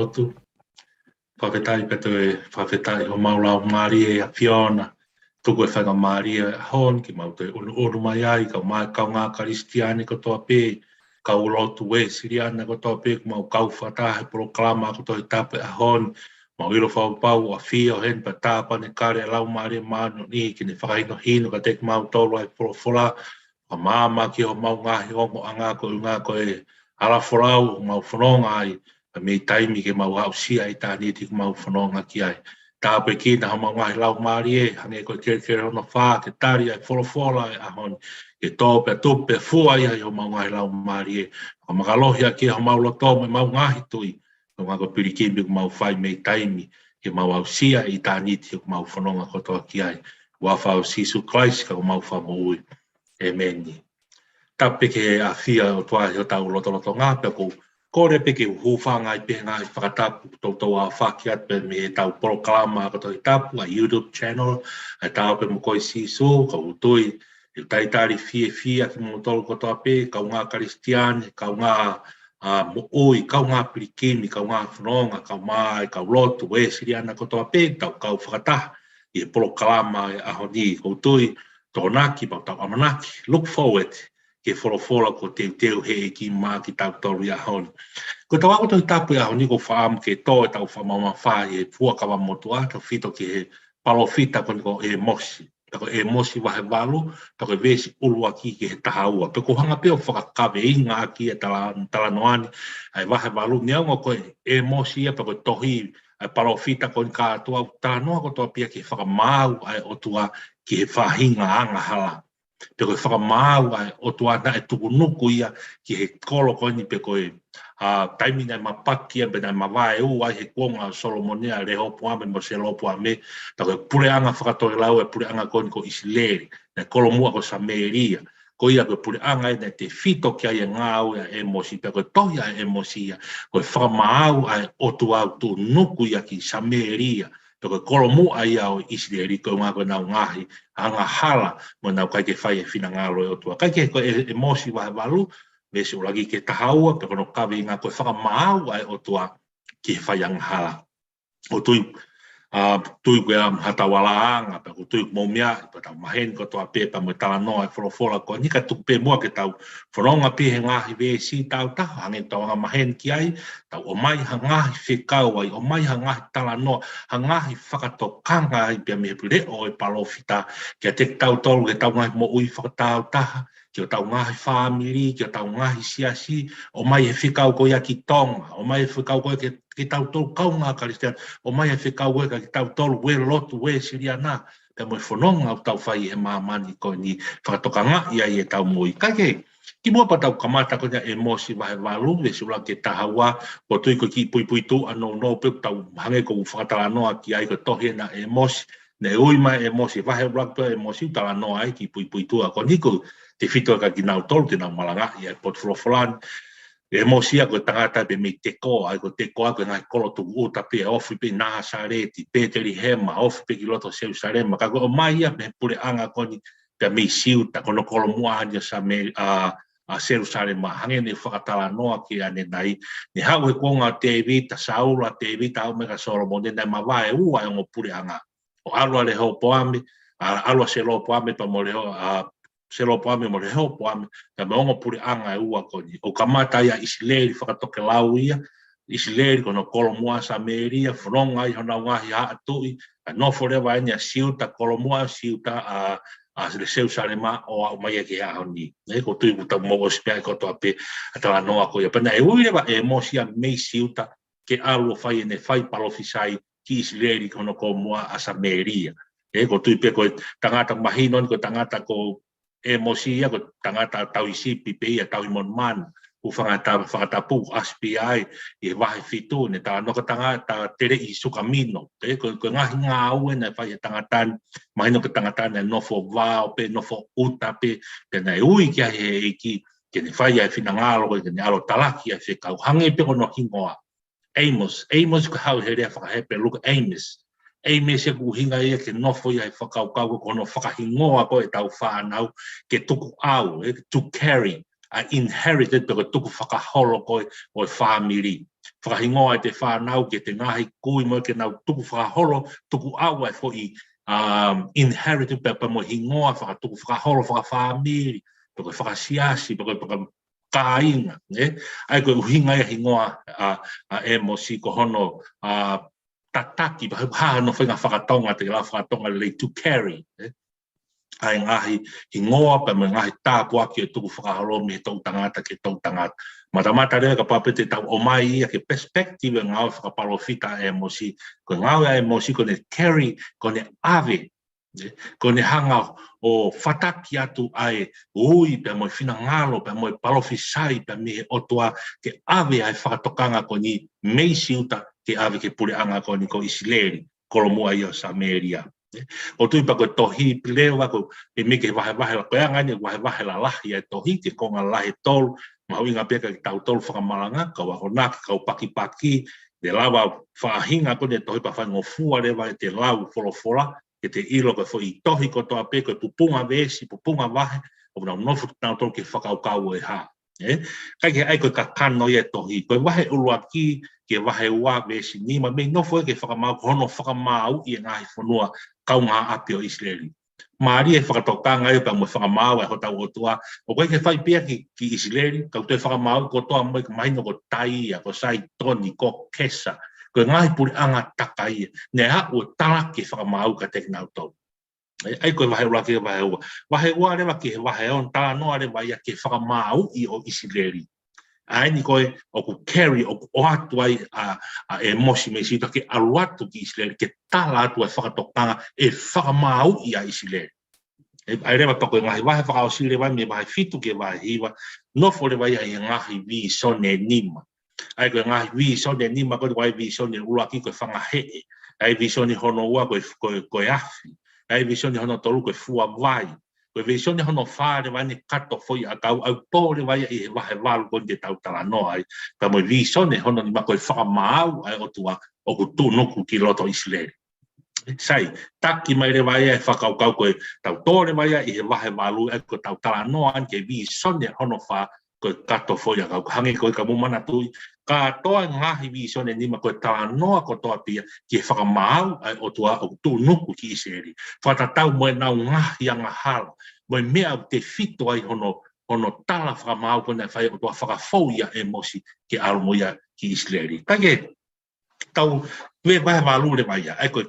lotu. Whawhetai peto e whawhetai o maulau Mārie a Fiona. Tuku e whanga Mārie a hon, ki mau te unu mai ai, kau mai kau ngā karistiani ko toa pē, kau lotu e siriana ko toa pē, mau kau whatahe proklama ko toa tape a hon, mau ilo whau a fia o hen pa tāpa ne kare a lau Mārie māno ni, ki ne whakaino hino ka tek mau tolu ai profola, ka māma ki o mau ngahi ongo a ngā ko e ala whorau, mau whanonga ai, me taimi ke mau au sia i tāni ti mau whanonga ki ai. Tāpe ki na hama ngahi lau Mārie, hange koe kere ona whā, ke tari ai wholofola ai ahon, ke tōpe a tupe fua ia i o mau ngahi lau Mārie. Ka makalohi a ki hama uloto me mau ngahi tui, ko ngako pirikimbi ko mau whai me taimi, ke mau au sia i tāni ti ko mau whanonga kotoa ki ai. Wa whau Sisu Christ ka ko mau whamu ui. Amen. Tape ke a fia o tua hi o tau loto ngā peko, kore peke hufanga i pehenga i whakatapu tau a whakiat pe me tau proklama kato i tapu a YouTube channel, a tau pe mokoi sisu, ka utui, i taitari fia ki mo tolu kotoa pe, kau ngā karistiani, kau ngā mooi, kau ngā pirikimi, kau ngā whanonga, kau mai, kau lotu, e siriana kotoa pe, tau kau whakataha, i proklama i ahoni, ka utui, tōnaki, tau amanaki, look forward, ke wholofola ko teu he ki mā ki tau toru i ahoni. Ko tau ako tau tapu i ahoni ko whaam ke tō e tau whamama whā e puakawa motua, tau whito ki he palofita ko e mosi. Tako e mosi wahe walu, tako e vesi ulua ki he tahaua. Peko hanga peo whakakawe i ngā ki e talanoani, ai wahe walu, ni aunga ko e mosi ia peko tohi ai palofita ko ni kātua, talanoa ko toa pia ki whakamau ai otua ki he whahinga anga hala. Peko e whakamau ai o tuana e tuku nuku ia ki he kolo koini peko e taimina e mapaki e bena mawae u ai he kuonga Solomonia le hopo ame mo se lopo ame tako e pureanga whakatore lau e pureanga koini ko Isileri na kolo mua ko Sameria ko ia ko pureanga e te fito ki ai e ngāu e mosi peko e tohia e mosi ia ko e whakamau ai o tuau tu nuku ia ki Sameria Toko kolo mua ia o Isileri ko ngā koe nau ngahi, hanga hala mo nau kai ke whai e whina ngālo e otua. Kai ke koe e mosi wahe walu, me se uragi ke tahaua, pe kono kawe ngā koe whakamau ai otua ki whai anga hala. O tui koe am hatawalaanga, pe ko tui mo mea, pe tau mahen ko toa pepa mo tala noa e wholofola ko, nika tuku pe mua ke tau whanonga pe he ngahi vesi tau taha, hangen tau anga mahen ki ai, tau o mai ha ngahi whekau ai, o mai ha ngahi tala noa, ha ngahi whakatokanga ai, pia me he o e palofita, kia te tau tolu ke tau ngahi mo ui whakatau taha, ki o tau ngahi whamiri, ki o tau ngahi siasi, o mai he whikau ko ia ki tonga, o mai he whikau ko ia ki tau tolu kau ngā karistian, o mai he whikau ko ia ki tau tolu we lotu, we siriana, pe mo e whanonga o tau whai he mamani ko ni whakatokanga ia i e tau moi. Kake, ki mua pa tau kamata ko ia e mosi wahe walu, e sula ke tahawa, ko tui ko ki pui tu ano no pe tau hange ko whakatala noa ki ai ko tohe na e mosi, ne ui mai e mosi wahe waktua e mosi tala noa ai ki pui tu a ko niko, te whito ka ki nau tolu, te nau malanga, i ai pot wholofolani, e mosia ko tangata pe me teko, ai ko teko a ko ngai kolo tu uta pe, ofi pe Nasareti, Peteri Hema, ofi pe ki loto Jerusalema, ka ko o mai ia pe pure anga ko ni pe me siuta, kono kolo mua ania sa me a Jerusalema, hange ne whakatala noa ki ane nai, ni hau he konga te evita, Saula te evita, au mega Solomon, ne mawae ua e ngo pure anga, o alua le ho poame, alua se lo poame pa mo le ho, se lo poame mo le ho poame, ka me ongo puri anga e ua koni. O kamata ia Isileri whakatoke lau ia, Isileri kono kolo mua Sameria, whanonga i hona ngahi haa tui, ka nofo rewa enia siuta, kolo mua siuta a le Jerusalema o au mai ke haa honi. E ko tui kuta mo o spea ko toa pe, atala noa ko ia. Pena e ui rewa e mosia mei siuta, ke alu whai ne whai palofisai ki Isileri kono kolo mua a Sameria. E ko tui pe ko tangata mahinon, ko tangata ko e mosia ko tangata tau isi pipe ia tau imon man u whakatapu aspi ai e wahe fitu ne ta no tangata tere i sukamino te ko ngahi ngā ue na whai tangatan mahino ko tangatan e nofo vao pe nofo uta pe na ui kia he ki ke ne whai ai whina ngālo ke ne alo talaki ai whekau hange pe kono hingoa Amos ko hau he rea whakahepe look Amos e me se ku hinga ia ke nofo ia whakau kau kono whakahingoa ko e tau whanau ke tuku au, to carry inherited pe ko tuku whakaholo o family. Whakahingoa te whanau ke te ngahi kui mo ke nau tuku whakaholo, tuku awa fo I inherited pe mo hingoa tuku whakaholo whakafamily, pe ko whakasiasi, pe ko kāinga. Ai ko uhinga hingoa e mo si ko hono tataki, pa no whinga whakatonga te la whakatonga le to carry. Ai ngahi hingoa pa me ngahi tāpua ki e tuku whakaholo me tau tangata ke tau tangata. Matamata rea ka papete tau o mai ia ke perspective ngau whakapalofita e mo si. Ko ngau e mo si ko ne carry, ko ne ave, ko ne hanga o whataki atu ai ui pe mo whina ngalo, pe mo palofisai, pe me otua ke ave ai whakatokanga ko ni meisiuta ke ave ke pure anga ko ni ko Isileri, kolomua ia Samaria. O tui pa ko tohi pilewa ko e me ke wahe la koeanga ni wahe la lahi e tohi ke konga lahi tolu ma winga peka ki tau tolu whakamalanga ka waho naki kau paki de lawa whahinga ko ne tohi pa whaingofua rewa e te lau folofola ke te ilo ko fo I tohi ko toa pe ko pupunga vesi pupunga wahe o na nofu tau tolu ke whakaukau e ha kai ke ai ko ka kano e tohi ko wahe ulua ki ke wahe ua vesi ni ma me nofu e ke whakamau hono whakamau I ngahi whanua kaunga api o Israeli. Maari e whakatokanga e pa mo whakamau e hotau o tua. O koe ke whai pia ki Israeli, kau te whakamau ko toa mo i mahino ko taia, ko sai toni, ko kesa. Ko ngahi puri anga takai. Ne ha o tala ke whakamau ka tek nau tau. Ai koe wahe ula ke wahe ua. Wahe ua rewa ke wahe on tala noa rewa ia ke whakamau I o Israeli. Ai ni koe o ku carry o ku atu ai e mosi me sito ke aluatu ki Israeli ke tala atu ai whakatokanga e whakamau I a Israeli. Ai rewa toko ngahi wahe whakao sile wai me wahe fitu ke wahe hiwa no fore wai ai ngahi vi sone nima. Ai koe ngahi vi sone nima koe wai vi sone ulaki koe whangahee. Ai vi sone hono ua koe afi. Ai vi sone hono tolu koe fua vai. Koe visione hono whare wai ne kato foi a kau au tōre wai I wahe walu kon te tau tala noa ai. Ka mo visione hono ni mako I whakamau ai o tua o ku tūnoku ki loto Israeli. Sai, taki mai re wai ai whakaukau koe tau tōre wai I wahe walu ai ko tau tala noa ai ke visione hono wha koe kato foi a kau. Hangi koe ka mumana tui. Ka toa ngahi visione ni mako tala noa ko toa pia ki whakamau ai o tua o tūnoku ki Israeli. Whatatau moe nau ngahi anga hala. Moe mea te fito ai hono tala whakamau kone whai o tua whakafauia e mosi ke aromoia ki Israeli. Kage tau we vai valure vai ai ko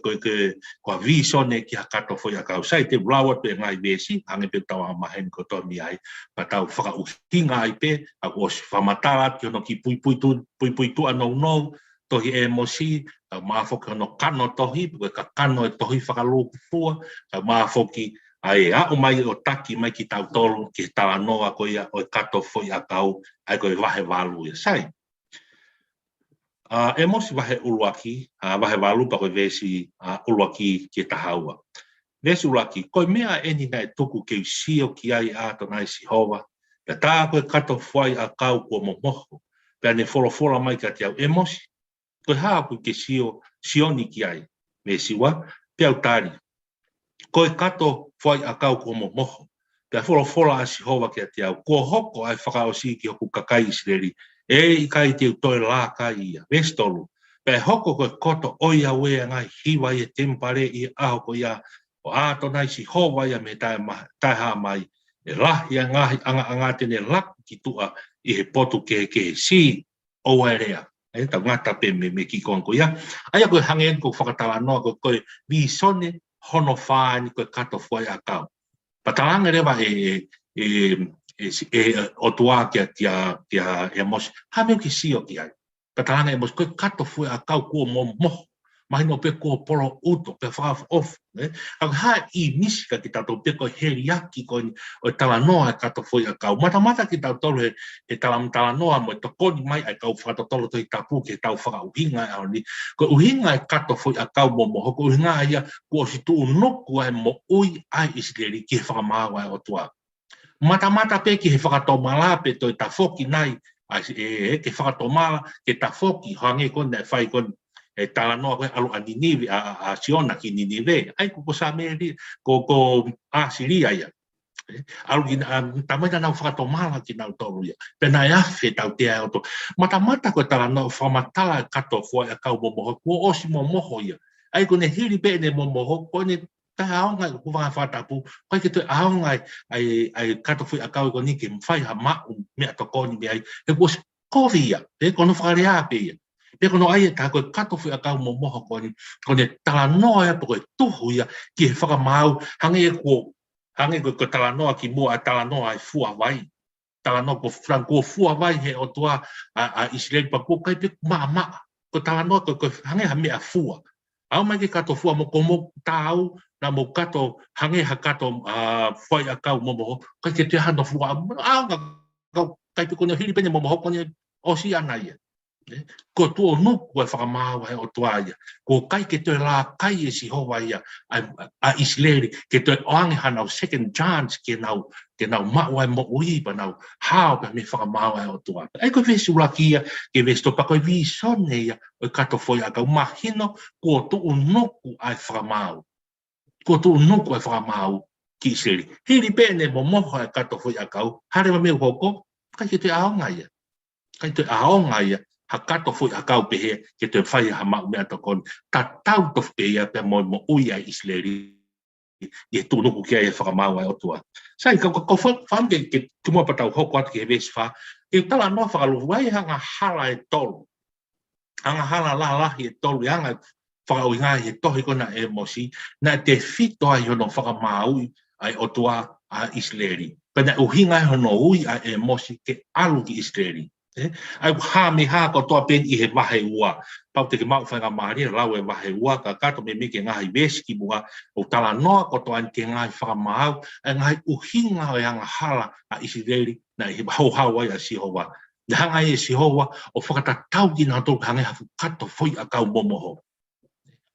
visione ki hakato foi a kau sai te rawa pe ngai besi ange pe tau mahen ko to mi ai pa tau whakauhinga ai pe a o whamatara ki ono ki pui tu anau no tohi e mosi mafoki ono kano tohi ka kano e tohi whakaloku fua mafoki ai a o mai o taki mai ki tau tolu ki tala noa ko ia o kato foi a kau ai ko wahe valu sai e mosi wahe uluaki, wahe walu pa koe vesi uluaki ki tahaua. Vesi uluaki, koe mea eni nai tuku kei sio ki ai ato nai si hoa, pe tā koe kato whai a kau kua momoho, pe ane wholofola mai ka te au e mosi. Koe haa koe ke sioni ki ai, vesi wa, pe au tari. Koe kato whai a kau kua momoho, pe a wholofola a si hoa ki te au, kua hoko ai whakaosi ki hoku kakai Israeli, e kai te toi la kai ia vestolu pe hoko ko koto oia we ngai hiwa e tempare I aho ko ia o ato nai si hova ia me tai ha mai e la ia ngai anga tene lak ki tua I he potu ke si o area e ta ngata pe me ki kon ko ia ai ko hangen ko whakatala no ko vi sone hono fani ko kato foi akau patalanga rewa o tua kia e mos ha me ki sio ki ai patalanga e mos ko kato foi a kau ko mo mai no pe ko polo uto pe fa off ha I misika ki tato pe ko heriaki ko o tala noa kato foi a kau mata ki tato e tala noa mo to ko mai ai kau fa tolo to tapu ki tau fa uhinga ni ko uhinga e kato foi a kau mo ko uhinga ia ko si tu no ko ai mo ui ai Israeli ki fa ma wa o tua mata pe ki he whakatomala pe toi ta foki nai ke whakatomala ke ta foki hange kon na whai kon e tala noa koe alu a Ninive a Siona ki Ninive ai ko sa meri ko Asiria ia Alu tamai na whakatomala ki nau tolu ia. Pena e awhi tau te ai oto. Mata ko tala no whamatala kato fua e kau momoho. Kua osi momoho ia. Ai ko ne hiri pe ne momoho. Ko ne tae aongai ko whanga whatapu. Kai ke te aongai ai kato fui a kau ko ni ke mwhai ha mau mea tokoni me ai. E kuosi kovi ia. E kono whakarea pe ia. Pe kono ai e tā koe kato fui a kau momoho ko ne tala noa ia po koe tuhu ia ki he whakamau hange e kuo hange ko talanoa ki mua a talanoa ai fua vai. Talanoa ko franco fua vai he o tua a Israel pa ko kai pe mama. Ko talanoa ko hange ha me a fua. Au mai ke kato fua mo ko mo tau na mo kato hange ha kato foi a kau mo mo kai ke te hano fua. Au kai pe ko ne hiri pene mo mo ko ne osi anai. Ko tuo nuku e whakamāwa he o tuaia. Ko kai ke te la kai e si hoa ia a Israeli, ke te oange hanau second chance ke nau mau ai mo ui pa nau hao pa me whakamāwa he o tuaia. Ai ko vesi urakia ke vesi to pakoi vi sone ia o kato foi a kau mahino ko tuo nuku ai whakamāu. Ko tuo nuku ai whakamāu ki Israeli. Hiri pene mo moho ai kato foi a kau, harewa me hoko, kai ke te aonga ia. Kai te aonga ia. Ha kato foi a kau pehe ke te whai ha mau mea tokon. Ta tau tof pehe pe mo ui ai Israeli. I tu nuku kia e whakamau ai otua. Sai, kau whamke ke tumua patau hoko atu ke he vesi wha. E tala noa whakalu wai hanga hala e tolu. Hanga hala lahi e tolu. Hanga whakau inga he tohi kona e mosi. Na te fito ai hono whakamau ai otua a Israeli. Pena uhinga hono ui ai e mosi ke alu ki Israeli. Ai ha me ha ko to pen I he wahe ua pau te ke mau whanga maari lau e wahe ua ka kato me ke ngai veski mua o tala noa ko to an ke ngai whakamau e ngai uhinga o anga hala a Israeli na he hau hau ai a Sihova na hanga e Sihova o whakatatau ki nga tō hange hafu kato foi a kau momoho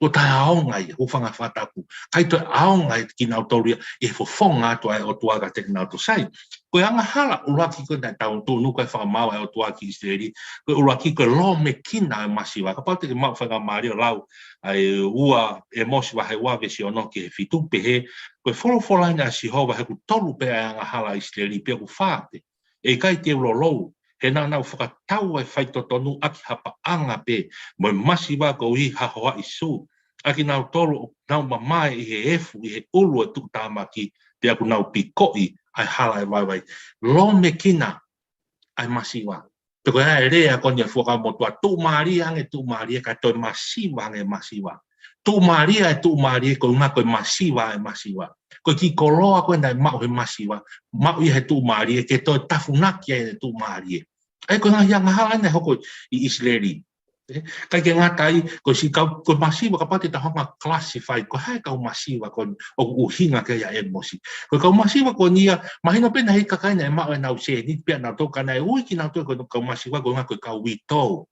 o tai aongai o whanga whatapu kai to aongai ki nga tō e whonga to ai o tuaga te nga tō sai ko anga hala uraki ko na tau to nuka whakamau ai o tua ki Israeli ko uraki ko lo me kina masiwa ka pau te mau whanga maari lau ai ua e mosi wahe ua vesi ono ki he fitu pehe ko wholo ina Sihova he ku tolu pe ai anga hala Israeli pe ku whate e kai te ulolou he nā nau whakatau ai whaitotonu aki hapa anga pe mo masiwa ko I hahoa isu aki nau tolu nau mamai I he efu I he ulu e tu tāmaki te aku nau pikoi ai hala e vai. Lo me kina ai masiwa. Te koe ai rea konia fuaka motua. Tu maria ange tu maria ka toi masiwa ange masiwa. Tu maria e tu maria ko nga koe masiwa e masiwa. Koe ki koloa koe nai mau he masiwa. Mau I he tu maria ke toi tafunaki e tu maria. Ai koe nga hianga hala nei hoko I Israeli. Kai ke ngatai ko si kau ko masiwa ka pati ta hanga classify ko hai kau masiwa ko o uhinga ke ya emosi ko kau masiwa ko nia mahino pe na hika kai na ma na se ni pe na to kana ui ki na to ko kau masiwa ko nga ko kau wito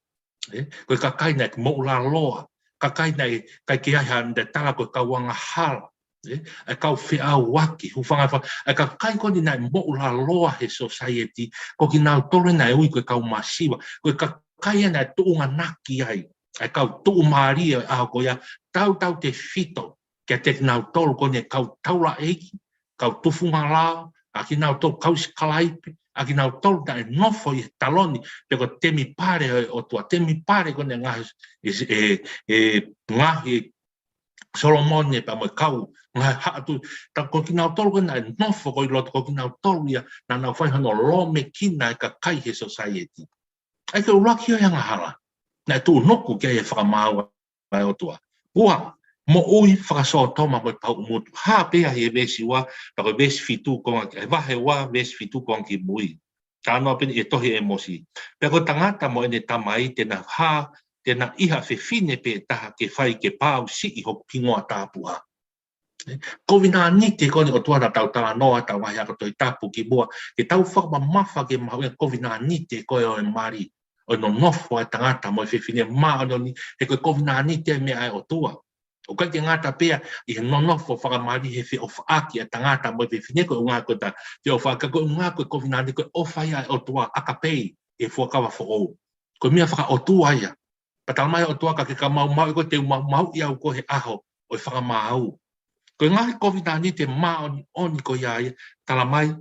ko ka kai na mo la loa ka kai na kai ke ya de tala ko kau nga hal e kau fi a waki hu fanga e ka kai ko ni na mo la loa he society ko ki na to na ui ko kau masiwa ko ka kai ana tuunga naki ai ai kau tu maria a ko ya tau te fito ke te nau tol ko ne kau taula e kau tufunga la a ki nau tol kau skalai a ki nau tol da no foi taloni pe ko temi pare o tua temi pare ko ne nga ngahi Solomon ne pa mo kau nga ha tu ta ko ki nau tol ko na no fo ko lo ko ki nau tol ya na na foi no lo me kina ka kai he society ai ke uraki o hanga hala. Na tu noku ke e whakamau ai o tua. Ua, mo ui whakasoa toma koe pau umutu. Ha pea he vesi wa, pa koe vesi fitu konga ki, wahe wa vesi fitu konga ki mui. Tā noa pene e tohi e mosi. Pea koe tangata mo ene tamai tena ha, tena iha whewhine pe taha ke whai ke pau si I ho pingoa tāpua. Kovina ni te koni o tuana tau tala noa tau wahi ako toi tapu ki mua. Ke tau whakamafa ke mahu e kovina ni te koe o e mari. O no nofo ai tangata mo e whewhine maa no ni he koe kovina ni te mea ai o tua. O kai ke ngata pea I he no nofo whakamari he whi o whaaki ai tangata mo e whewhine koe unga koe ta te o whaka koe unga koe kovina ni koe o whai ai o tua akapei e fuakawa whoo. Koe mea whaka o tua ia. Patalmai o tua ka ke ka mau mau koe te mau mau iau koe he aho o e whakamau. Ko ngahi COVID-19 te oni ko ia tala mai,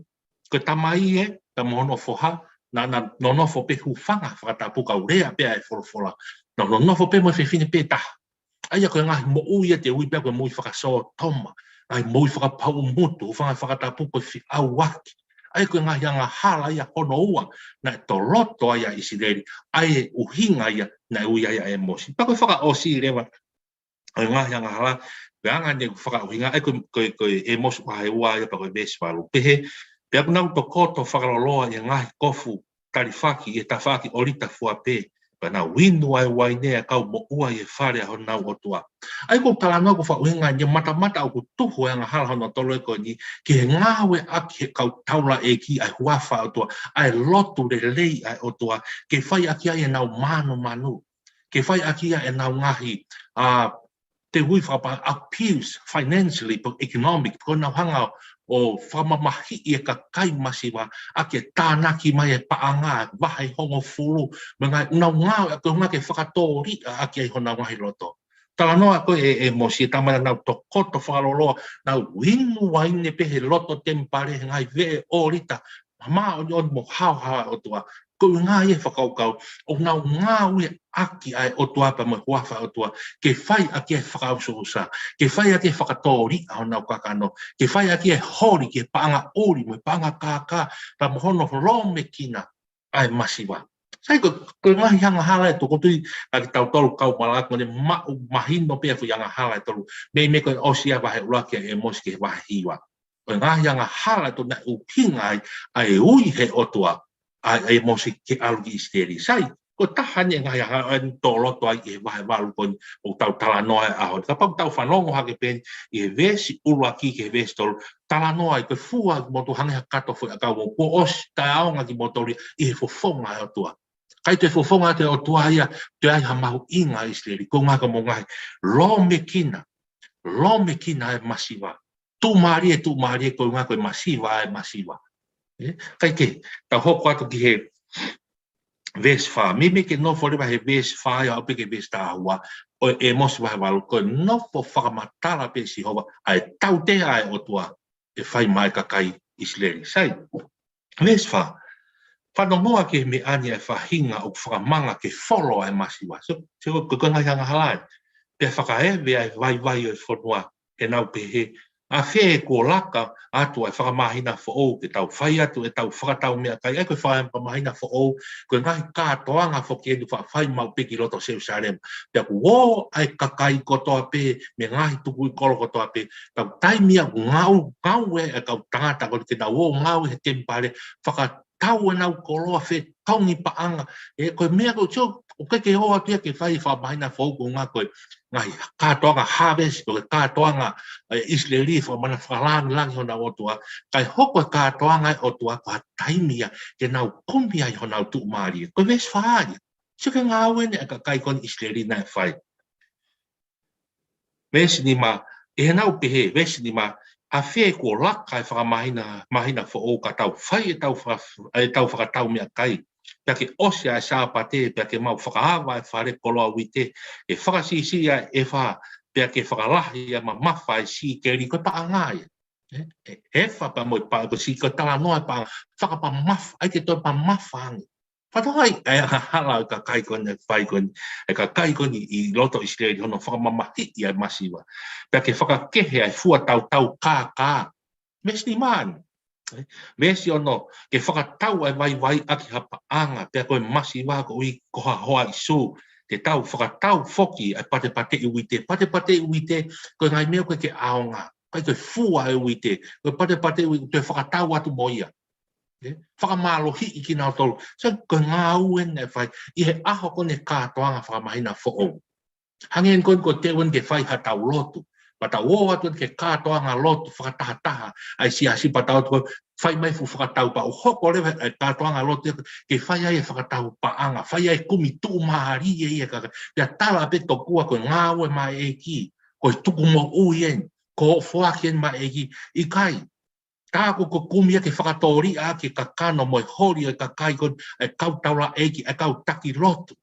ko tamai ta mono foha, na no fo pe hufanga whakatapu ka urea pe ai folofola. No fo pe mo fine pe ta. Aia ko ngahi mo uia te ui pe ko mo whakaso toma. Ai mo whakapau mutu, whakatapu ko fi au waki. Ai ko ngahi anga hala ia hono ua, na to loto ia Isideri, ai uhinga ia na uia ia emosi. Pako whaka osi rewa, ai ngahi anga hala, Peanga ne whaka uhinga, ai ko emosi pahe ua ia pako besi walu. Pehe, pea nau to koto whakaroloa ia ngahi kofu, tarifaki, e tawhaki orita fua pe, pa na winu ai wainea kau mo ua i whare ho nau otua. Ai ko tala nau ko whauhinga ni mata au ko tuhu e ngahala hono tolo e ko ni ke ngawe aki he kau taula e ki ai huafa otua, ai lotu le lei ai otua, ke whai aki ai e nau manu, ke whai aki ai e nau ngahi, te hui whapa appeals financially, po economic, ko nau hanga o whamamahi i e ka kai masiwa a ke tānaki mai e paanga wahai hongo furu me ngai unau ngau a ko ngake whakatori a ke ai hona wahi loto. Tala noa ko e mosi e tamana nau to koto whakaloloa nau winu waine pehe loto tempare ngai ve o rita ma o mo hau o tua ko ngā e whakaukau o nau ngau e aki ai o tua pa mo huafa o tua ke whai aki e whakaususa ke whai aki e whakatori a nau kakano ke whai aki e hori ke paanga ori mo paanga kaka pa mo hono rome kina ai masiwa. Sai ko ngahi hanga hala e toko tui a ki tau tolu kau malak mone mahino pe fu hanga hala e tolu me ko osia wahe uraki e moski e wahe hiwa. Ko ngahi hanga hala to na upinga ai ui he otua ai mosi ke alugi isteri. Sai ko tahane ngahi hanga tolo to ai e wahe walu ko o tau tala noa e aho. Ka pau tau whanongo hake pen i e vesi uraki ke vesi tolu tala noa i ko fua motu hange hakato fu a kau mo po os ta aonga ki motori i e fofonga e otua. Kai te fofonga te o tua ia, te ai ha mahu inga Israeli, ko ngaka mo ngai, lo me kina e masiwa. Tu maari e ko ngaka e masiwa. Kai ke, ta hoko atu ki he verse 5. Me ke no fore he verse 5 au pe ke verse ta hua, o e mosi wahe walu, ko no fo whakamatala pe si hova, ai tau te ai o tua, e whai mai kakai Israeli. Sai, verse 5. Whanongoa ke me ania e whahinga o whakamanga ke wholo ai masiwa. So ko ngai hanga halai. Pe whakaewe ai vai o whanua e nau pehe. A whee ko laka atu ai whakamahina whaou ke tau whai atu e tau whakatau mea kai. E koe whakamahina whaou koe ngai kātoanga whoki edu whai mau peki roto seu sarem. Pe aku wō ai kakai kotoa pe me ngai tuku i kolo kotoa pe. Kau taimia ngau e kau tangata ko ke nau wō ngau he tempare whakatau tau e nau koloa whe taungi paanga. E koe mea koe tio, o ke hoa tia ke whai whamahina whauko ngā koe ngai kātoanga harvest, koe kātoanga Israeli whamana whalangi hona otua. Kai hoko kātoanga e otua koe taimia ke nau kumia i hona tu maari. Koe ves whaari. So ke ngā wene e ka kai koni Israeli nai whai. Vesi ni ma, e nau pehe, vesi ni ma, a whee ko laka e whakamahina whaou ka tau whai e tau whakatau mea kai. Pea ke osia e sāpate, pea ke mau whakahawa e whare koloa wite, e whakasisia e wha, pea ke whakalahi e ma mawha e si ke riko pa angai. E whapa mo i pa, ko si ko tala noa e pa, whakapa mawha, ai ke toi pa mawha angi. Whatohai, e hala ka kai koni, e ka kai koni i loto Israeli, hono whakamamahi i ai masiwa. Pea ke whakakehe ai fua tau kā. Mesi man. Mesi ono, ke whakatau ai vai aki hapa anga, pea koe masiwa ko ui koha hoa i su, te tau whakatau foki ai pate i uite. Pate i uite, koe ngai mea koe ke aonga, koe fua i uite, koe pate i uite, koe whakatau atu moia. Whakamalohi i ki nao tolu. So, koe ngā uen e whai, i he aho kone kātoanga whakamahina who'o. Hangien koe ko te uen ke whai hatau lotu. Pata o atu ke kātoanga lotu whakataha, ai si patau tu, whai mai fu whakatau pa o hoko lewe e kātoanga lotu, ke whai ai e whakatau pa anga, whai ai kumi tu mahari e ia kaka. Pia tala pe tokua koe ngā uen mai e ki, koe tuku mo uien, ko whuakien mai e ki, i kai. Tāko ko kumia ke whakatori a ke kakano mo hori e kakai kon e kautaura eki e kau taki lotu.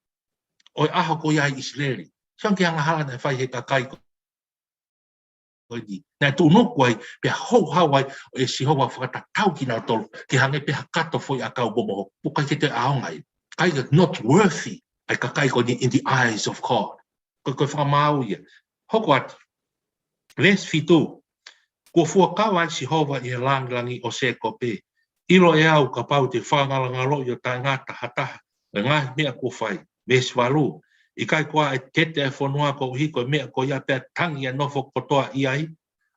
O aho ko iai Israeli. Sian ke anga hala na whai he kakai koe ni. Nā tū nuku ai, pia hou hau ai, o e si hoa whakatatau ki nā tolu, ki hange pia kato foi a kau bomo, pukai ke te aongai. Kai ka not worthy, ai ka kai ko ni in the eyes of God. Koe whakamau ia. Hoko ati, verse fitu, kua fua kawa ai si hova i e langi o se kope, ilo e au ka pau te whangalangalo i o tā ngata hataha, e ngai mea kua whai, verse walu, i kai koa e tete e whanua ko hiko e mea ko ia pia tangi e nofo kotoa i ai,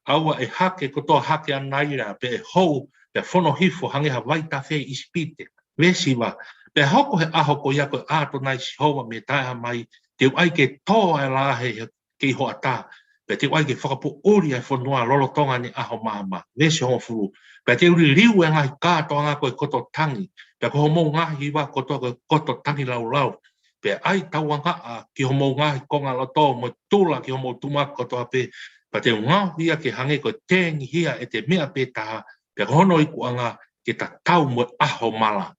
aua e hake kotoa hake a naira, pe e hou, pe whono hifo hange ha waita whee i spite, verse wa, pe hoko he aho ko ia ko ato nai si hova me taia mai, te uai ke toa e lahe ke hoa tā, pe te uai ke whakapo ori e whanua lolo tonga ni aho mama, verse hongo furu, pe te uri riu e ngai kātoa ngā koe koto tangi, pe ko homo ngahi wa kotoa koe koto tangi lau lau, pe ai tauanga a ki homo ngahi konga loto mo tula ki homo tumak kotoa pe, pe te ngau hia ke hange koe tengi hia e te mea pe taha, pe hono iku anga ke ta tau mo aho mala.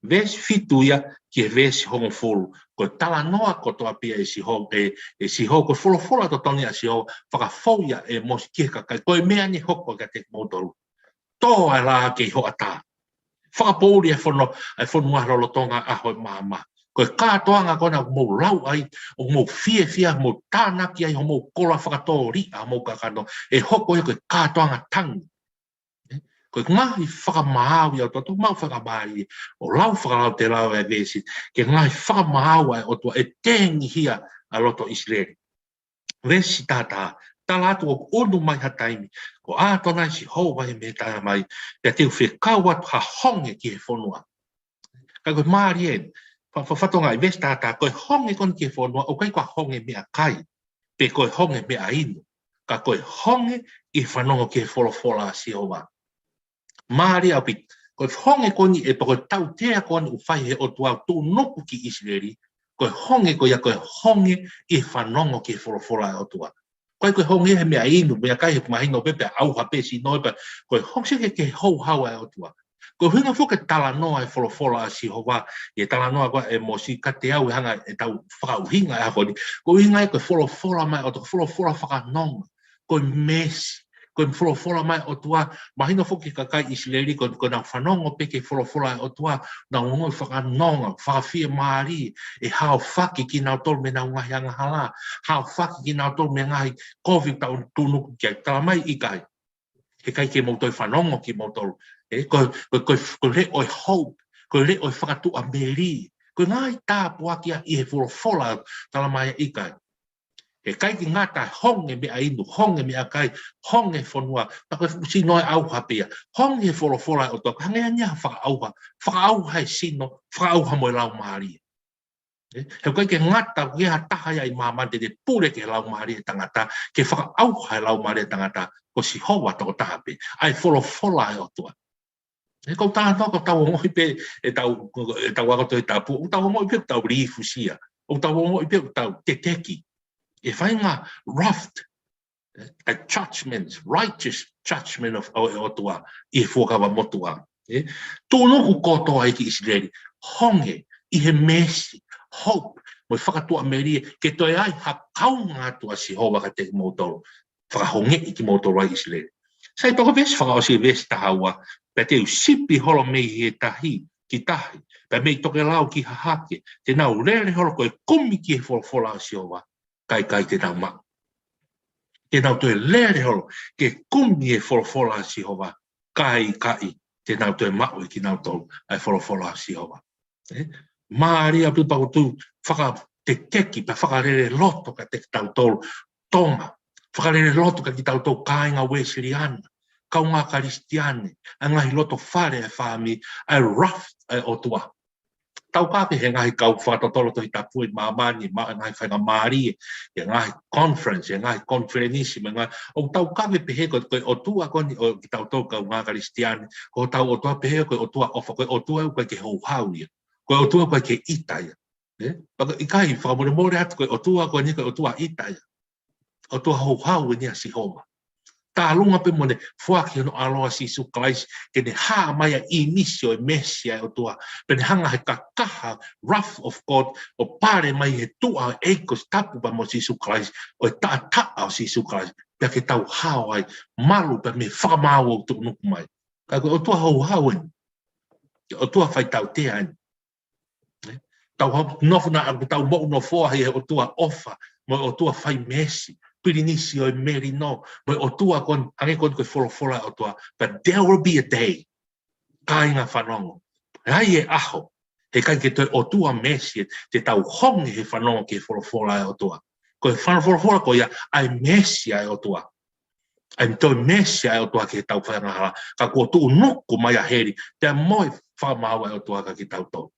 Verse fitu ia ki e verse hongo fulu, ko tala noa kotoa pia e si ho ko folo to toni a si ho whakafauia e mosi kia kakai, ko e mea ni hoko ka te motoru. Tō ai la ke ho ata. Whakapouri e whanua rolo tonga aho e mama. Ko e kātoanga kona mo lau ai, o mo fia, mo tānaki ai, o mo kola whakatō ri a mo kakano, e hoko e ko e kātoanga tangi. Ko ngahi whakamahau ia o toto mau whakamahau o lau whakalau te lau e vesi ke ngahi whakamahau ai o tua e tengi hia a loto Israeli. Vesi tata, tala atu o onu mai hataimi, ko ato nai si hou mai me taia mai, pe teu whekau atu ha honge ki he whonua. Kai koe maari e, whatonga i vesi tata, koe honge kon ki he whonua, o kai koe honge mea kai, pe koe honge mea inu, ka koe honge i whanongo ki he wholofola si hoa. Maari au pit, koe honge koni e pa koe tau tea koni u whai he o tuau tū noku ki Israeli, koe honge koe honge i whanongo ki wholofola e o tua. Koe honge he mea inu, mea kai he mahino pepe au hape si noipa, koe honge ke hou hawa e o tua. Koe hinga fuke tala noa e wholofola si hoa, e tala noa koe e mosi kate au e hanga e tau whakauhinga e honi, koe hinga e koe wholofola mai o tua, wholofola whakanonga, koe mesi. Koe wholofola mai o tua, mahino fuki kakai Israeli, koe nau whanongo peke wholofola o tua, nau ngoi whakanonga, whakawhia maari, e hao whaki ki nau tolu me nau ngahi anga hala, hao whaki ki nau tolu me ngahi COVID tau tūnuku kia, tala mai i kai. He kai ke mautoi whanongo ki mautolu. Koe le oi hope, koe le oi whakatu a meri, koe ngai tāpua kia i he wholofola, tala mai i kai. E kai ki ngata honge mea inu, honge mea kai, honge whanua, taka sino e auha pia, honge wholofola o toka, hangea nia whakaauha e sino, whakaauha mo e lau maari. He kai ke ngata, ke ha taha ia i mamante te pure ke lau maari e tangata, ke whakaauha e lau maari e tangata, ko si hoa toko taha pe, ai wholofola e o toa. E kau taha toko tau ngoi pe, e tau akoto e tapu, o tau ngoi pe tau rifusia, o tau ngoi pe tau te teki. E whainga raft, a judgment, righteous judgment of o tua, i he whokawa motua. Tōnoku kotoa ki Israeli, honge, i he mesi, hope, mo i whakatua merie, ke toi ai ha kaunga tua si hoa ka te motoro, whakahonge i ki motoro ai Israeli. Sai toko ves whakaosi ves tahaua, pe te usipi holo mei he tahi, ki tahi, pe mei toke lau ki hahake, te nau rere holo koe kumi ki he wholofola si hoa. Kai te nau mau. Te nau tue lere holo, ke kumi e wholofola si hova, kai, te nau tue mau i ki nau tolu, ai wholofola si hova. Maari a pipa kutu, whaka te teki, pa whakarere loto ka te tau tolu, tonga, whakarere loto ka ki tau tolu kāinga Wesleyana, kaunga Karistiane, a ngahi loto whare e whami, ai raft o tua. Tau kape he ngahi kau whatotolo tohi tapui mamani, ngahi whainga maari, e ngahi conference, e ngahi conferenissima, o tau kape pehe koe o tua koni, o ki tau tau kau ngā Karistiane, ko tau o tua pehe koe o tua ofa, koe o tua koe ke hauhau ia, koe o tua koe ke ita ia. Paka i kai, whakamore atu koe o tua koe ni koe o tua ita ia, o tua hauhau ia si homa. Talunga pe mo ne fuaki no aloa sisu Christ ke ne ha mai inisio e mesia o tua pe ne hanga he kakaha wrath of God o pare mai he tua eikos tapu pa mo sisu Christ o ta o sisu Christ pe ke tau hao ai malu pe me whamau o tu nuku mai ka o tua hau hau o tua whai tau te ai tau nofuna a tau mo no foa he o tua ofa mo o tua whai mesi Pirinisi o meri no, mo o tua kon ange kon ko fora o tua, but there will be a day. Kainga whanongo. Rai e aho. He kai ke toi o tua mesi te tau hongi he whanongo ke fora o tua. Ko e fora ko ia ai mesi ai o tua. Ai toi mesi ai o tua ke tau whangahala. Ka ko tu nuku mai a heri. Te moi whamau ai o tua ka ki tau tau.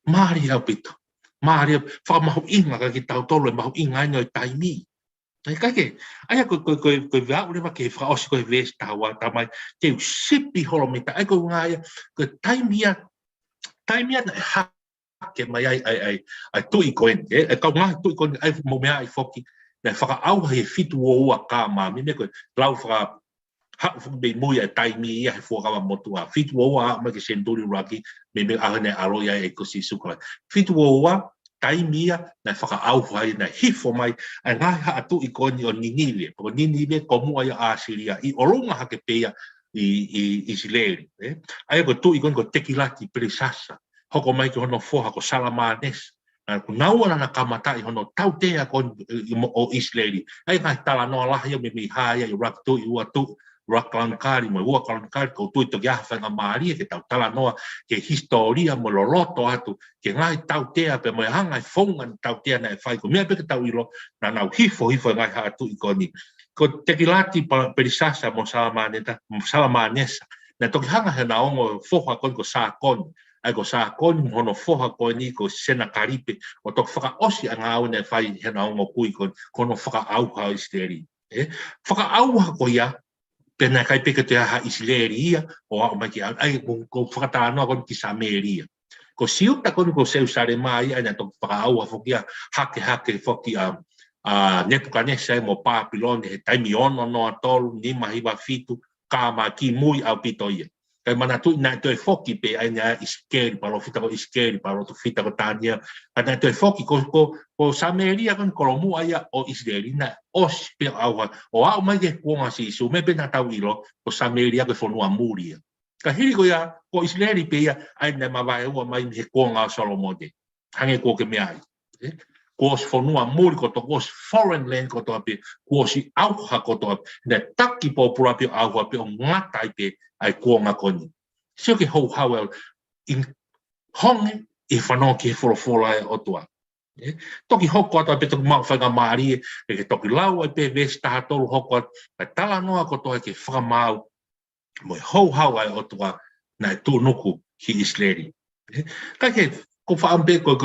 Mari au pito. Maria fa mahu inga ka ki tau tolo mahu inga ngai taimi ai kake ai ko va ule ke fra os ko ves tawa tamai te sipi holomita ai ko ngai ko taimia na ha ke mai ai tu i ko e ka ngai tu ko ai mo me ai foki na fa au he fitu o ka ma mi me ko lau fra ha fu be mo ya taimi ia he fo ka motu a fitu o ma ke senduri raki me a ne aro ya e ko si sukla fitu o taimia na whakaau vai na hifo mai a ngai ha atu i koni o Ninive ko Ninive ko mua ia Asiria i orunga hake peia i Isileri ai ko tu i koni ko tekilati perisasa hoko mai ki hono foha ko Salamanes na kunaua na kamata i hono tautea kon o Isileri ai ngai tala noa lahi o me haia i raktu i uatu Rakalankari mo ua kalankari ko tu to ya fanga Maria ke tau tala noa ke historia mo loloto atu ke ngai tau tea pe mo hanga fonga tau tea na fai ko me pe tau ilo na nau hifo ngai ha atu ikoni ko tekilati perisasa mo Salamanesa na to hanga he na ongo foha kon ko sa kon ai ko sa kon hono foha ko ni ko sena karipe o to faka osi anga au na fai he na ongo kui kon kono faka au ha isteri faka au ha ko ya pena kai peke te ha Isileria o a mai ki ai ko whakatala noa kon ki Sameria. Ko siuta kon ko Seusare mai ana to whakaau a whokia hake whoki a Nebuchadnezzar mo Papilone he taimi ono noa tolu ni mahiwa fitu ka ma ki mui au pito ia. Kai mana tu na to whoki pe ai na iskeri palo fita ko iskeri palo to fita ko tania ana to whoki ko Sameria kon kolomu ai o Israelina os pe au mai ke kuonga si su me pena tau ilo ko Sameria ko fonua muria ka hiri ko ya ko Israeli pe ya ai na mavai o mai he kuonga Solomode hange ko ke me ai ko fonua muri ko to ko foreign land ko to pe ko si au ha ko to na taki po pura pe au pe ngata pe ai kuonga koni sio ke ho hawel in honge e whanau ke whorofora o tua. Toki hoko ata pe toki mau whanga maari e ke toki lau ai pe vesta tolu hoko ata tala noa ko toa ke whakamau mo e hou hau ai o tua na e tūnuku ki Israeli. Kai ke ko whaambe ko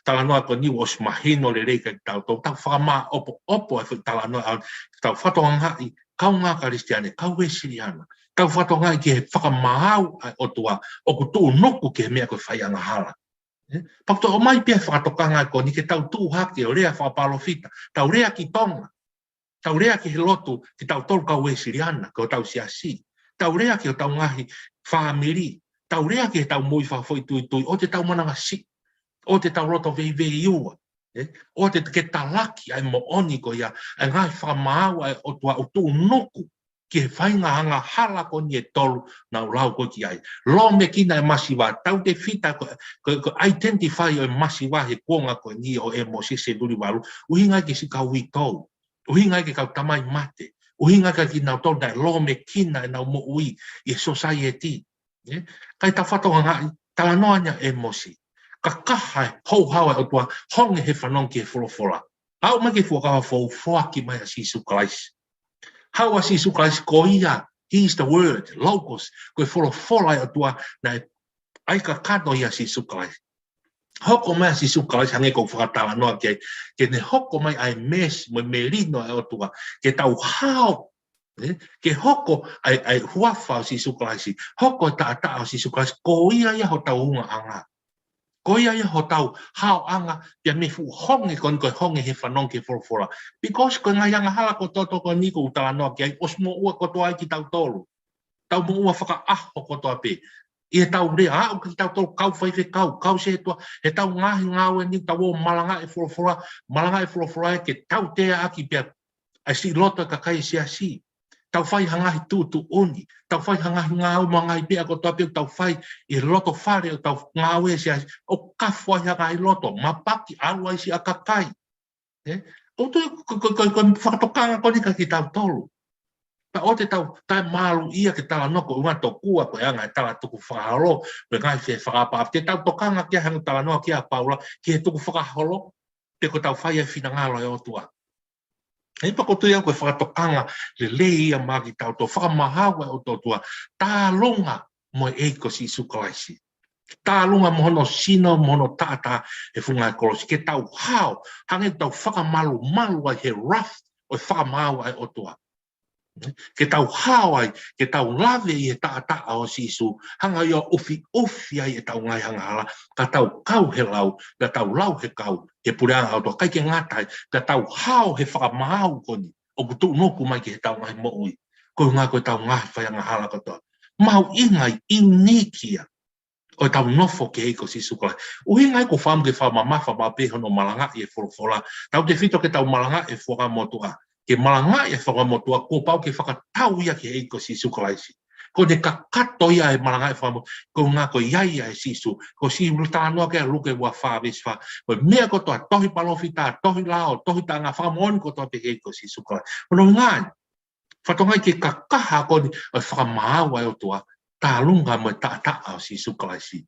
tala noa ko niu os mahino le reika ki tau tau whakama opo ai tala noa tau whatonga i kau ngā Karistiane, kau e Siriana. Kau whatonga i ke whakamau ai o tua o ku tūnuku ke mea ko whaianga hala. Pakto o mai pia whakatokanga ko ni ke tau tūhake o rea whapalofita, tau rea ki tonga, tau rea ki he lotu ki tau tolu kau e Siriana, ko tau siasi, tau rea ki o tau ngahi whaamiri, tau rea ki he tau mui whafoi tui, o te tau mananga si, o te tau roto vei ua, o te ke talaki ai mo oni ko ia, ai ngai whamau ai o tua o tū noku, ki he whainga hanga hala ko ni e tolu na ulau ko ki ai. Lo me kina e masiwa, tau te fita ko identify o e masiwa he kuonga ko ni o e mo se duri waru, uhinga ki si kau i tau, uhinga ki kau tamai mate, uhinga ki nau tolu na lo me kina e nau mo ui i society. Kai ta whatonga ngai, tala noanya e mo si. Ka kaha hou hawa o tua honge he whanong ki he wholofora. Au mai ki fuakawa fō ki mai a Sisu Christ. How was Jesus Christ ko ia? He is the word, logos. Ko wholofora o tua na ai ka kato ia Jesus Christ. Hoko mai Jesus Christ hange ko whakatala noa ke ne hoko mai ai mes mo merino o tua ke tau hao ke hoko ai huafa o Jesus Christ. Hoko ta o Jesus Christ ko ia ho tau unga anga. ko ia ho tau hao anga ia me fu honge kon ko honge he whanong ke whorofora. Because ko ngai anga hala ko toto ko niko utala noa ki ai osmo ua ko toa ki tau tolu. Tau mo ua whaka aho ko toa pe. I tau rea o ki tau tolu kau whaife kau se toa. He tau ngahi ngāwe ni tau o malanga e whorofora ke tau tea aki pia. Ai si loto ka kai si asi. Tau whai hangahi tu oni. Tau whai hangahi ngāu mangai pia ko toa pia tau whai i loto whare o tau ngāwe si asi. O kafu ai hangahi loto. Mapaki alu ai si akakai. O tu ko whakatokanga ko ni ka ki tau tolu. Pa o te tau tai malu ia ke tala noko unga to kua ko anga e tala tuku whakahalo. Pe ngai whe whakapa. Te tau tokanga kia hanga tala noa kia paula. Ki he tuku whakahalo. Te ko tau whai e whinangalo e o tua. Hei pa koto ia koe whakatokanga le lei ia maki tau tō whakamahawa o tō tua tā longa mo e eiko si sukalaisi. Tā longa mohono sino mohono tātā e whunga e kolosi. Ke tau hao, hange tau whakamalu malu ai he rough o e whakamahawa ai o tua. Ke tau hao ai, ke tau lave i e tātā o sisu, hanga ia ufi ai e tau ngai hanga hala, ka tau kau he lau, ka tau lau he kau, he pureanga o tua, kai ke ngatai, ka tau hao he whakamahau koni, o kutu noku mai ke he tau ngai moui, ko ngā koe tau ngai whaianga hala katoa. Mau ingai inikia, o tau nofo ke eiko sisu kalai. Uhi ngai ko whamu ke whamamafa ma pehono malanga i e wholofola, tau te whito ke tau malanga e whakamotua. Ke malanga e whakamotua, ko pau ke whakatau ia ke eiko sisu kalaisi. Ko ne kakato ia e malanga e whakamotua, ko ngā ko iai e sisu, ko si tānoa ke luke ua whāweswha, ko mea ko toa tohi palofita, tohi lao, tohi tā ngā whakamoni ko toa pe eiko sisu kalai. Kono ngai, whatongai ke kakaha ko ni o whakamaawa e o toa, tā lunga mo e tā o sisu kalaisi.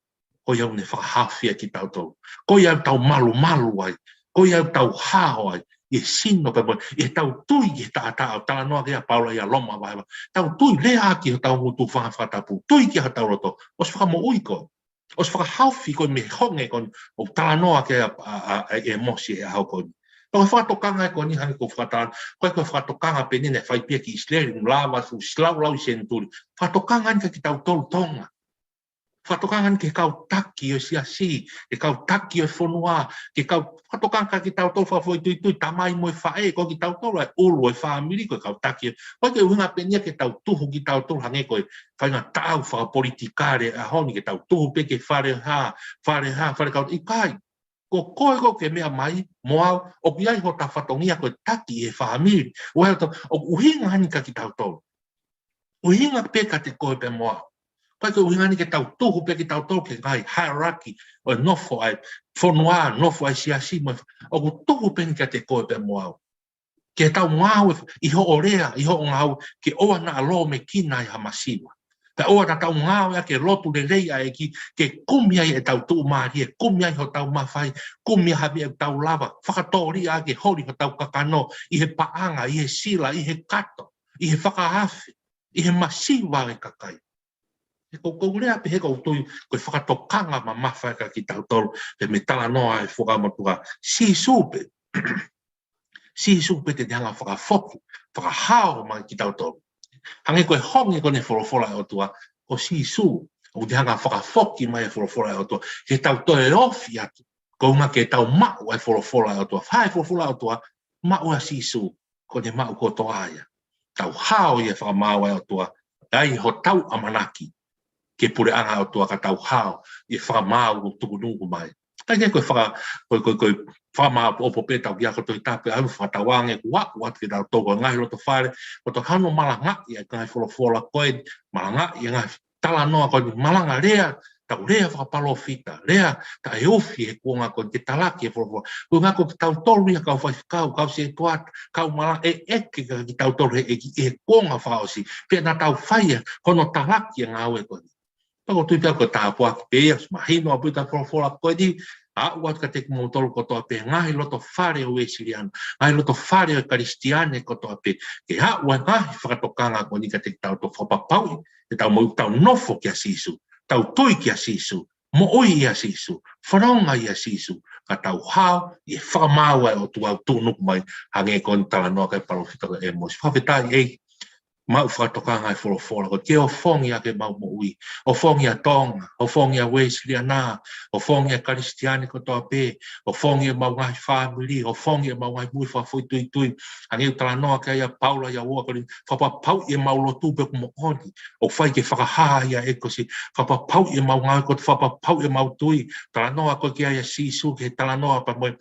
Ko iau ne whakahawhia ki tau tau. Ko iau tau malu ai, ko iau tau hao ai, e sino pe mo e tau tui e ta o tala noa ke a paula ia loma vai tau tui le aki tau mutu whatapu tui ki ha tau roto os whakamo uiko os whakahawhi ko me honge kon o tala noa ke e mosi e hau kon o whatokanga ko ni hangi ko whakatala ko whatokanga pe nene whai pia ki isleri lava su slau lau senturi whatokanga ni ki tau tolu tonga whatokangan ke kau taki o siasi, ke kau taki o whonua, ke kau whatokanga ki tau tolu whawhoi tui tamai mo e whae, ko ki tau tolu e ulu e whaamiri ko kau taki. Ko ke unga penia ke tau tuhu ki tau tolu hange ko e whainga tau whakapolitikare a honi ke tau tuhu pe ke whare kau ikai. Ko koe ko ke mea mai, moau, o ki ai ho ta whatongia ko e taki e whaamiri. O uhinga hanika ki tau tolu. Uhinga peka te koe pe moau. Pai ko uingani ke tau tuhu pe ki tau tolu ke ngai hierarchy o nofo ai whonua, nofo ai siasi o ku tuhu pe ni ka te koe pe moau. Ke tau ngau i ho orea, i ho ngau ke oa na alo me kina i hamasiwa. Ka oa na tau ngau ya ke lotu le reia e ki ke kumia e tau tuu maari e kumia i ho tau mawhai, kumia habi e tau lava, whakatori a ke hori ho tau kakano, i he paanga, i he sila, i he kato, i he whakahafi, i he masiwa e kakai. Ko lea pe heko tui ko whakatokanga ma mawhaka ki tau tolu pe me tala noa e whakamotua si supe te hanga whakafoku whakahao ma ki tau tolu hange koe hongi ko ne wholofola e o tua ko si su o te hanga whakafoki mai e wholofola e o tua ke tau toe ofi atu ko unga ke tau mau e wholofola e o tua whae wholofola e o tua mau a si su ko ne mau ko toa aia tau hao i e whakamau e o tua ai ho tau amanaki ke pure anga o tua ka tau hao i whakamau o tuku nungu mai. Kai ke koe whakamau o pope tau ki ako toi tape au whatawange kua ke tau toko ngai roto whare o to hano malanga i a ngai wholofola koe malanga i a ngai tala noa koe malanga rea tau rea whakapalo fita rea ta e ofi e kuonga koe te talaki e wholofola koe ngā koe tau tolu ia kau whai kau se tuat kau malanga e eke ki tau tolu e kuonga whaosi pe na tau whaia kono talaki e ngā ue koe Pako tui pia ko tāpua ki pēia, mahino a puta wholofola koe di, a uat ka te kumotolu ko toa pe, ngahi loto whare o esiriana, ngahi loto whare o karistiane ko toa pe, ke a uat ngahi whakatokanga ko ni ka te tau to whapapaui, te tau mau tau nofo ki a sisu, tau tui ki a sisu, mo oi i a sisu, wharonga i a sisu, ka tau hao, i e whakamaua o tu au tūnuku mai, hange ko ni tala noa kai palofita ko e mosi. Whawhetai ei, mau whakatokanga e wholofola, ko te o whongi a ke mau mo ui, o whongi a Tonga, o whongi a Wesley ana, o whongi a Karistiani ko toa pē, o whongi a mau ngai whamiri, o whongi a mau ngai mui whawhoi tui tui, angi u tala noa kia ia Paula ia ua kori, whapapau i mau lotu pe kumo oni, o whai ke whakahaa ia e kosi, whapapau i mau ngai ko whapapau i mau tui, tala noa ko kia ia sisu ke tala noa pa moe,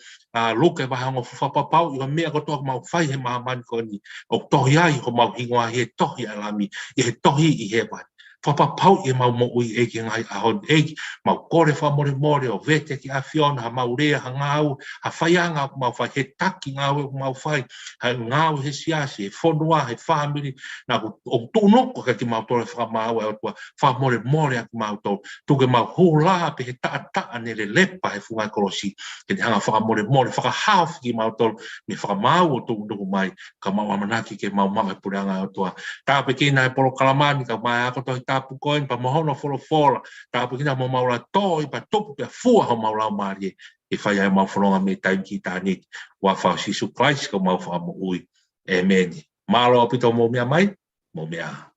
luke wahango whapapau i o mea ko toa mau whai he mahamani ko ni, o tohi ai ho mau hingoa he tohi alami, i he tohi i he wai. Whapapau i mau mo ui e ki ngai ahon e mau kore whamore more o vete ki a Fiona, ha mau rea ha ngau, ha whaianga ku mau whai, he taki ngau e ku mau whai, ha ngau he siasi, he whonua, he whamiri, na o tūnoko ka ki mau tore whamau e o tua whamore more a ku mau tō, tuke mau hula pe he taa nere lepa he fungai korosi, ke te hanga whamore more, whakahau ki mau tō, me whakamau o tūnoko mai, ka mau amanaki ke mau mau e puranga o tua. Tāpe kina e polo kalamani, ka mai ako tohi tāpu koin, pa mohono wholofola, tāpe kina mo maura tō, i pa topu pia fua ho maura o marie, e whai ai mau whanonga me taim ki tānik, wa whao Sisu Christ, ka mau wha mo ui. Amen. Mālo apito mo mea mai, mo mea.